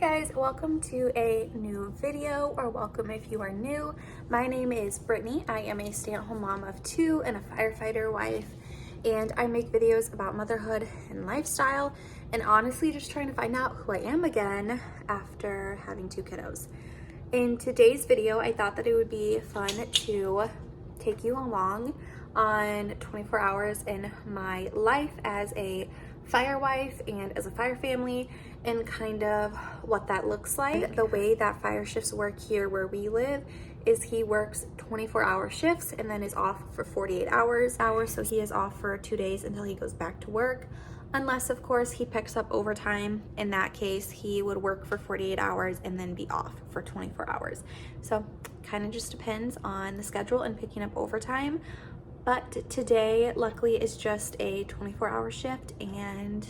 guys, welcome to a new video, or welcome if you are new. My name is Brittany. I am a stay-at-home mom of 2 and a firefighter wife, and I make videos about motherhood and lifestyle, and honestly just trying to find out who I am again after having 2 kiddos. In today's video, I thought that it would be fun to take you along on 24 hours in my life as a fire wife and as a fire family, and kind of what that looks like. The way that fire shifts work here where we live is he works 24-hour shifts and then is off for 48 hours. So he is off for 2 days until he goes back to work, unless of course he picks up overtime. In that case, he would work for 48 hours and then be off for 24 hours. So kind of just depends on the schedule and picking up overtime. But today, luckily, is just a 24-hour shift, and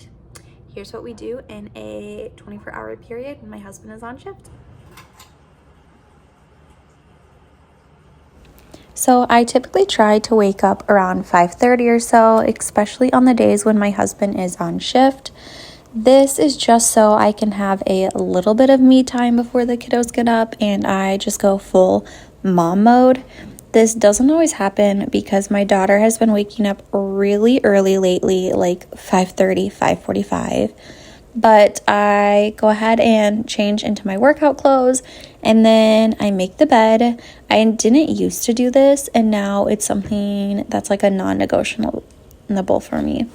here's what we do in a 24-hour period when my husband is on shift. So I typically try to wake up around 5:30 or so, especially on the days when my husband is on shift. This is just so I can have a little bit of me time before the kiddos get up and I just go full mom mode. This doesn't always happen because my daughter has been waking up really early lately, like 5:30, 5:45. But I go ahead and change into my workout clothes, and then I make the bed. I didn't used to do this, and now it's something that's like a non-negotiable for me.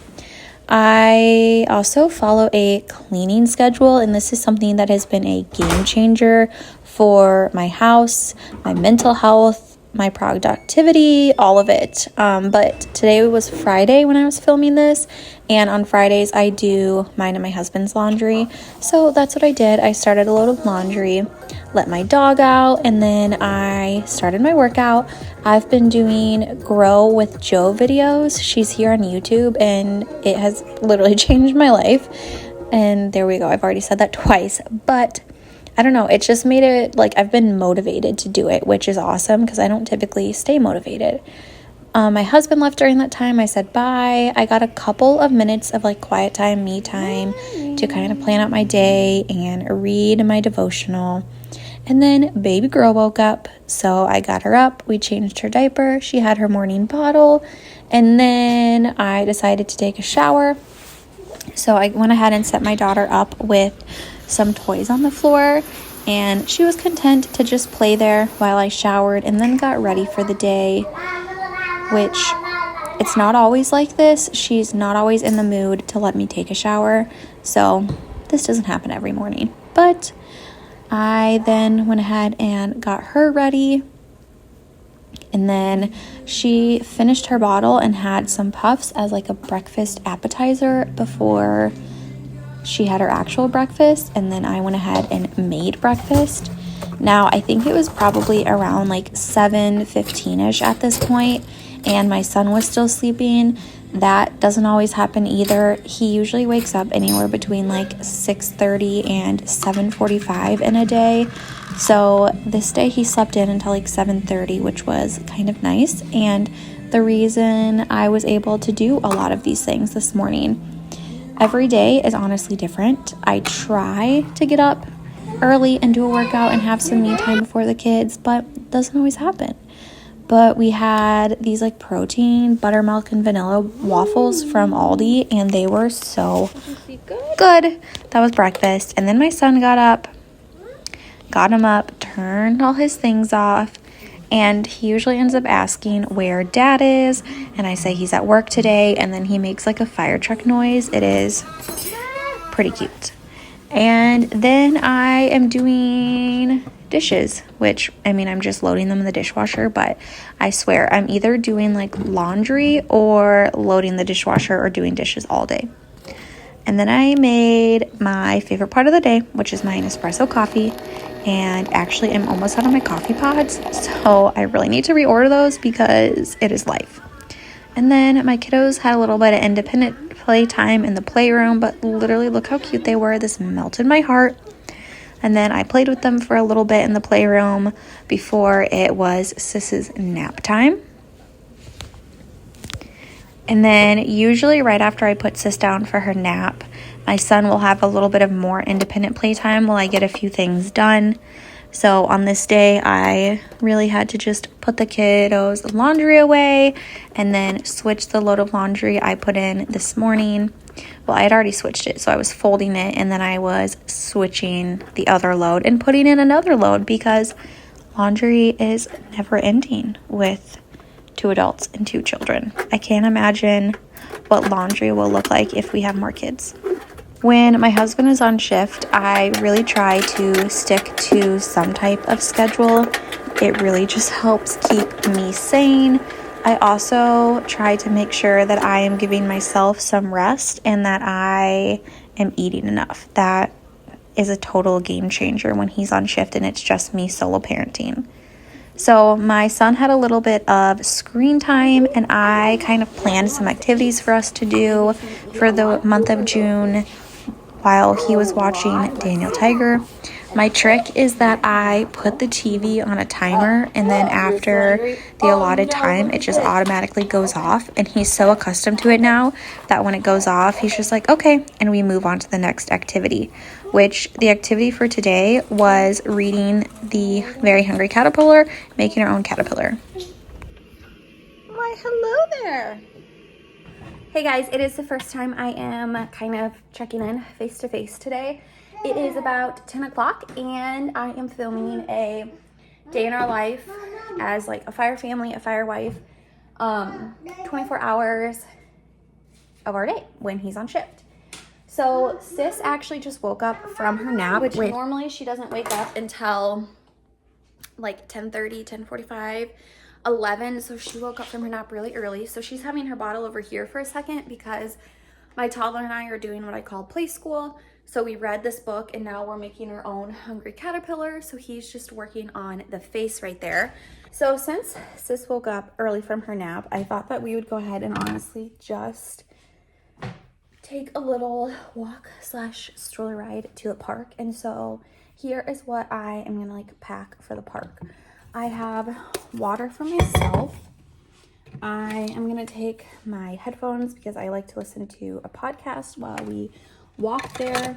I also follow a cleaning schedule, and this is something that has been a game changer for my house, my mental health, my productivity, all of it. But today was Friday when I was filming this, and on Fridays I do mine and my husband's laundry. So that's what I did. I started a load of laundry, let my dog out, and then I started my workout. I've been doing Grow with Joe videos. She's here on YouTube, and it has literally changed my life. And there we go. I've already said that twice, but I don't know, it just made it like I've been motivated to do it, which is awesome because I don't typically stay motivated. My husband left during that time. I said bye. I got a couple of minutes of like quiet time, me time, to kind of plan out my day and read my devotional. And then baby girl woke up, so I got her up. We changed her diaper. She had her morning bottle, and then I decided to take a shower. So I went ahead and set my daughter up with some toys on the floor, and she was content to just play there while I showered and then got ready for the day, which it's not always like this. She's not always in the mood to let me take a shower, so this doesn't happen every morning. But I then went ahead and got her ready, and then she finished her bottle and had some puffs as like a breakfast appetizer before she had her actual breakfast. And then I went ahead and made breakfast. Now I think it was probably around like 7:15ish at this point, and my son was still sleeping. That doesn't always happen either. He usually wakes up anywhere between like 6:30 and 7:45 in a day. So this day he slept in until like 7:30, which was kind of nice, and the reason I was able to do a lot of these things this morning. Every day is honestly different. I try to get up early and do a workout and have some me time before the kids, but it doesn't always happen. But we had these like protein buttermilk and vanilla waffles from Aldi, and they were so good. That was breakfast. And then my son got him up, turned all his things off, and he usually ends up asking where dad is, and I say he's at work today, and then he makes like a fire truck noise. It is pretty cute. And then I am doing dishes, which I mean I'm just loading them in the dishwasher, but I swear I'm either doing like laundry or loading the dishwasher or doing dishes all day. And then I made my favorite part of the day, which is my Nespresso coffee. And actually I'm almost out of my coffee pods, so I really need to reorder those because it is life. And then my kiddos had a little bit of independent playtime in the playroom, but literally look how cute they were. This melted my heart. And then I played with them for a little bit in the playroom before it was Sis's nap time. And then usually right after I put Sis down for her nap, my son will have a little bit of more independent playtime while I get a few things done. So on this day, I really had to just put the kiddos' laundry away and then switch the load of laundry I put in this morning. Well, I had already switched it, so I was folding it, and then I was switching the other load and putting in another load because laundry is never ending with 2 adults and 2 children. I can't imagine what laundry will look like if we have more kids. When my husband is on shift, I really try to stick to some type of schedule. It really just helps keep me sane. I also try to make sure that I am giving myself some rest and that I am eating enough. That is a total game changer when he's on shift and it's just me solo parenting. So my son had a little bit of screen time, and I kind of planned some activities for us to do for the month of June while he was watching Daniel Tiger. My trick is that I put the TV on a timer, and then after the allotted time, it just automatically goes off. And he's so accustomed to it now that when it goes off, he's just like, okay, and we move on to the next activity, which the activity for today was reading The Very Hungry Caterpillar, making our own caterpillar. Why, hello there. Hey guys, it is the first time I am kind of checking in face to face today. It is about 10 o'clock and I am filming a day in our life as like a fire family, a fire wife, 24 hours of our day when he's on shift. So sis actually just woke up from her nap, which normally she doesn't wake up until like 10:30, 10:45, 11. So she woke up from her nap really early. So she's having her bottle over here for a second because my toddler and I are doing what I call play school. So we read this book and now we're making our own hungry caterpillar. So he's just working on the face right there. So since sis woke up early from her nap, I thought that we would go ahead and honestly just take a little walk / stroller ride to the park. And so here is what I am gonna like pack for the park. I have water for myself. I am gonna take my headphones because I like to listen to a podcast while we walk there.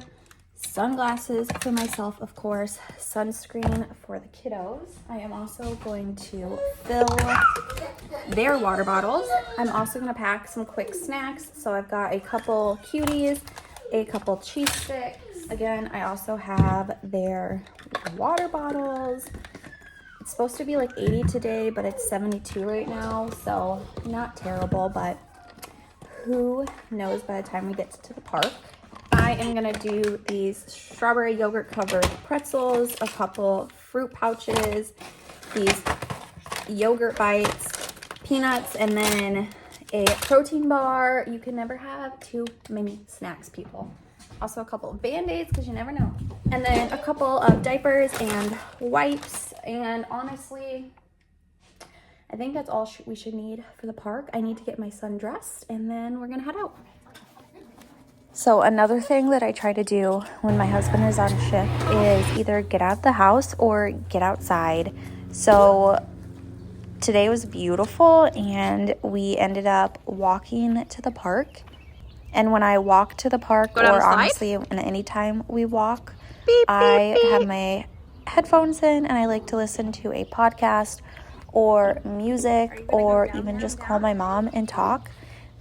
Sunglasses for myself, of course. Sunscreen for the kiddos. I am also going to fill their water bottles. I'm also gonna pack some quick snacks. So I've got a couple cuties, a couple cheese sticks. Again, I also have their water bottles. It's supposed to be like 80 today, but it's 72 right now. So not terrible, but who knows by the time we get to the park. I am gonna do these strawberry yogurt covered pretzels, a couple fruit pouches, these yogurt bites, peanuts, and then a protein bar. You can never have too many snacks, people. Also a couple of Band-Aids because you never know. And then a couple of diapers and wipes. And honestly, I think that's all we should need for the park. I need to get my son dressed and then we're gonna head out. So another thing that I try to do when my husband is on shift is either get out the house or get outside. So today was beautiful and we ended up walking to the park. And when I walk to the park, or honestly, anytime we walk, I have my headphones in and I like to listen to a podcast or music or even just call my mom and talk.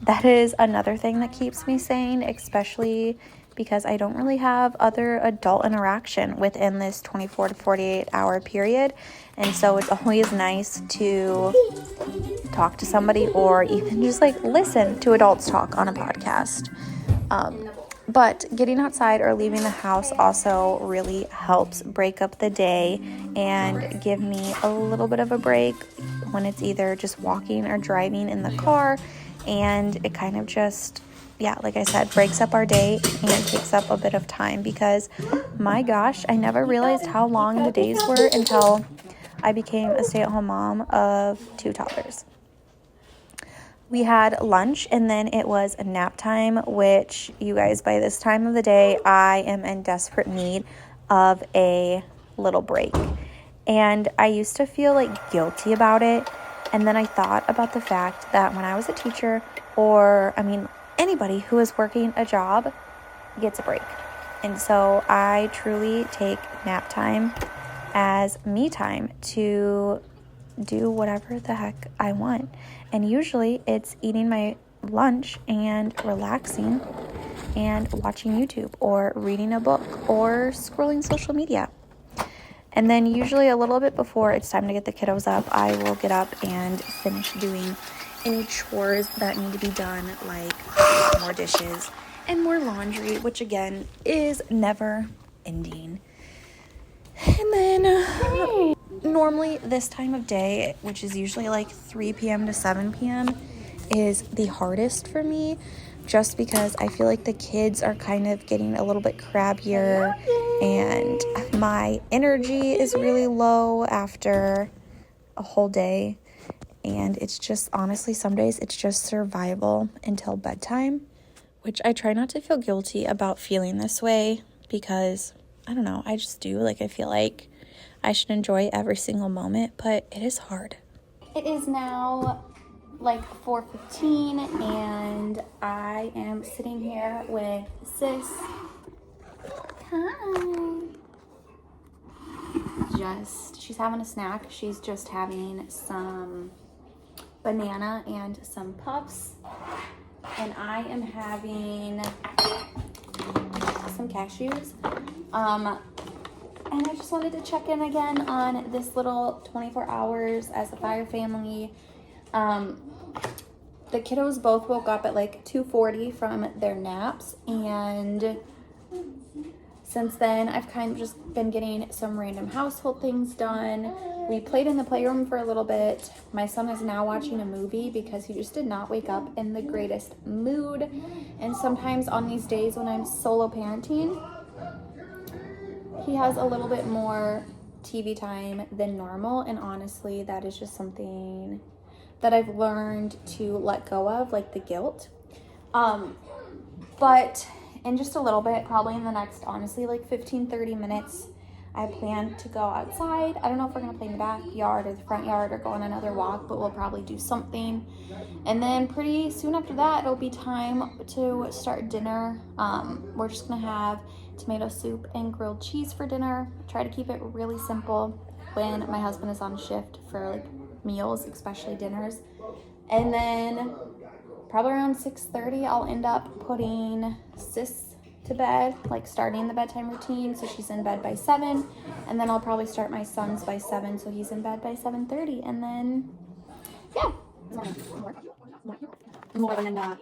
That is another thing that keeps me sane, especially because I don't really have other adult interaction within this 24 to 48 hour period. And so it's always nice to talk to somebody or even just like listen to adults talk on a podcast. But getting outside or leaving the house also really helps break up the day and give me a little bit of a break when it's either just walking or driving in the car. And it kind of just, like I said, breaks up our day and takes up a bit of time because, my gosh, I never realized how long the days were until I became a stay-at-home mom of 2 toddlers. We had lunch and then it was a nap time, which you guys, by this time of the day, I am in desperate need of a little break. And I used to feel like guilty about it. And then I thought about the fact that when I was a teacher, or anybody who was working a job, gets a break. And so I truly take nap time as me time to do whatever the heck I want. And usually it's eating my lunch and relaxing and watching YouTube or reading a book or scrolling social media. And then usually a little bit before it's time to get the kiddos up, I will get up and finish doing any chores that need to be done, like more dishes and more laundry, which again is never ending. And then normally this time of day, which is usually like 3 p.m. to 7 p.m., is the hardest for me, just because I feel like the kids are kind of getting a little bit crabbier and my energy is really low after a whole day. And it's just, honestly, some days it's just survival until bedtime, which I try not to feel guilty about feeling this way because, I don't know, I just do. Like, I feel like I should enjoy every single moment, but it is hard. It is now like 4:15 and I am sitting here with sis. Hi. She's having a snack. She's just having some banana and some puffs. And I am having some cashews. And I just wanted to check in again on this little 24 hours as a fire family. The kiddos both woke up at like 2:40 from their naps, and since then I've kind of just been getting some random household things done. We played in the playroom for a little bit. My son is now watching a movie because he just did not wake up in the greatest mood. And sometimes on these days when I'm solo parenting, he has a little bit more TV time than normal, and honestly that is just something that I've learned to let go of, like the guilt. But in just a little bit, probably in the next, honestly, like 15-30 minutes, I plan to go outside. I don't know if we're gonna play in the backyard or the front yard or go on another walk, but we'll probably do something. And then pretty soon after that, it'll be time to start dinner. We're just gonna have tomato soup and grilled cheese for dinner. Try to keep it really simple when my husband is on shift for like meals, especially dinners. And then probably around 6:30, I'll end up putting sis to bed, like starting the bedtime routine, so she's in bed by 7, and then I'll probably start my son's by 7, so he's in bed by 7:30, and then yeah, more than let's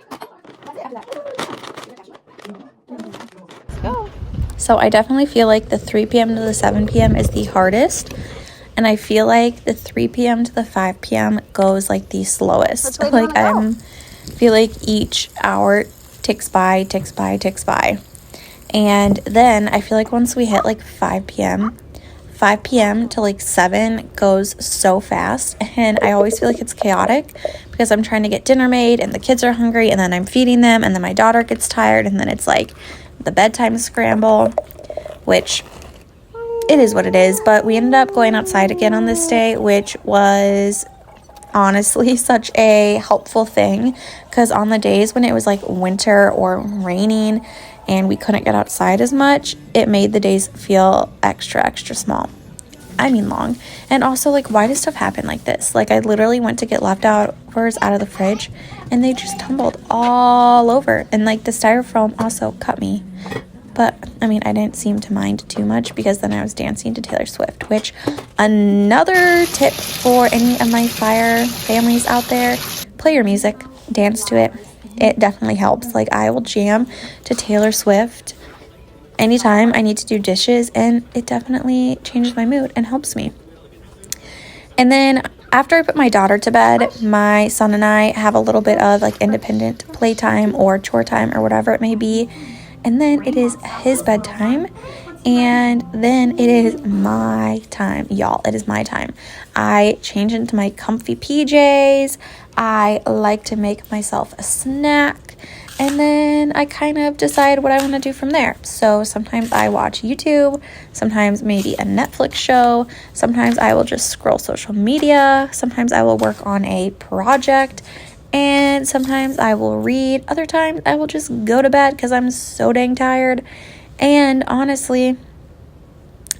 go. So I definitely feel like the 3 p.m. to the 7 p.m. is the hardest. And I feel like the 3 p.m. to the 5 p.m. goes like the slowest. Like I feel like each hour ticks by. And then I feel like once we hit like 5 p.m. to like 7 goes so fast. And I always feel like it's chaotic because I'm trying to get dinner made and the kids are hungry and then I'm feeding them and then my daughter gets tired and then it's like the bedtime scramble, which it is what it is. But we ended up going outside again on this day, which was honestly such a helpful thing, because on the days when it was like winter or raining and we couldn't get outside as much, it made the days feel extra small. I mean long. And also, like, why does stuff happen like this? Like, I literally went to get leftovers out of the fridge and they just tumbled all over, and like the styrofoam also cut me. But, I mean, I didn't seem to mind too much because then I was dancing to Taylor Swift, which, another tip for any of my fire families out there, play your music, dance to it. It definitely helps. Like, I will jam to Taylor Swift anytime I need to do dishes, and it definitely changes my mood and helps me. And then after I put my daughter to bed, my son and I have a little bit of, like, independent playtime or chore time or whatever it may be. And then it is his bedtime, and then it is my time, y'all. It is my time. I change into my comfy PJs. I like to make myself a snack, and then I kind of decide what I want to do from there. So sometimes I watch YouTube, sometimes maybe a Netflix show, sometimes I will just scroll social media, sometimes I will work on a project. And sometimes I will read. Other times I will just go to bed because I'm so dang tired. And honestly,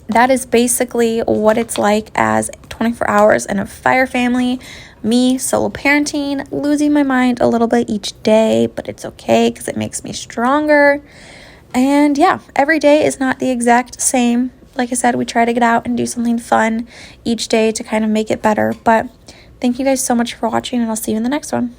that is basically what it's like as 24 hours in a fire family. Me solo parenting, losing my mind a little bit each day, but it's okay because it makes me stronger. And yeah, every day is not the exact same. Like I said, we try to get out and do something fun each day to kind of make it better. But thank you guys so much for watching, and I'll see you in the next one.